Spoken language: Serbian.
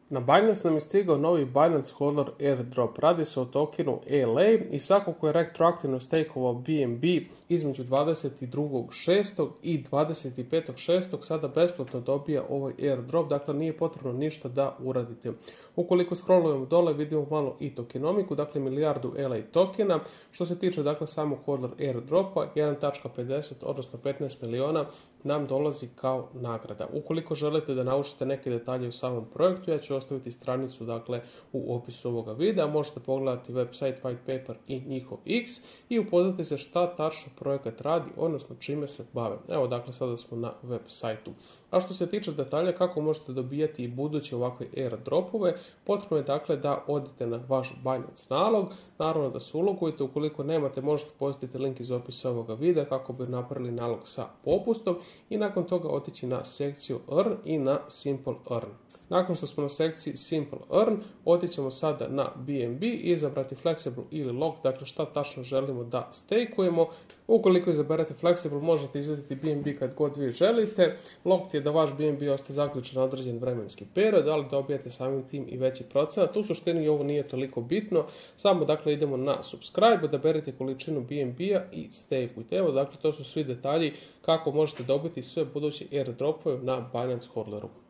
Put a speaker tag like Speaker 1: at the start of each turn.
Speaker 1: Na Binance nam je stigao novi Binance Hodler Airdrop. Radi se o tokenu ELA i svako ko je retroaktivno stakeovao BNB između 22.6. i 25.6. sada besplatno dobija ovaj airdrop, dakle nije potrebno ništa da uradite. Ukoliko scrollujemo dole vidimo malo i tokenomiku, dakle milijardu ELA tokena. Što se tiče dakle samog Hodler Airdropa, 1.50 odnosno 15 miliona nam dolazi kao nagrada. Ukoliko želite da naučite neke detalje u samom projektu, ja ću ostaviti stranicu dakle u opisu ovoga videa, možete pogledati website, white paper i njihov X i upoznati se šta tačno projekat radi, odnosno čime se bave. Evo dakle sada smo na web sajtu. A što se tiče detalja kako možete dobijati i buduće ovakve airdropove, potrebno je dakle da odete na vaš Binance nalog, naravno da se ulogujete, ukoliko nemate možete posjetiti link iz opisa ovoga videa kako bi napravili nalog sa popustom i nakon toga otići na sekciju Earn i na Simple Earn. Nakon što smo na sekciji Simple Earn, otićemo sada na BNB i izabrati Flexible ili Locked, dakle šta tačno želimo da stakujemo. Ukoliko izaberete Flexible, možete izvaditi BNB kad god vi želite. Locked je da vaš BNB ostaje zaključen na određen vremenski period, ali dobijete samim tim i veći procenat. U suštini ovo nije toliko bitno, samo dakle idemo na subscribe, odaberite količinu BNB-a i stakujte. Evo dakle to su svi detalji kako možete dobiti sve buduće airdropove na Binance Hodleru.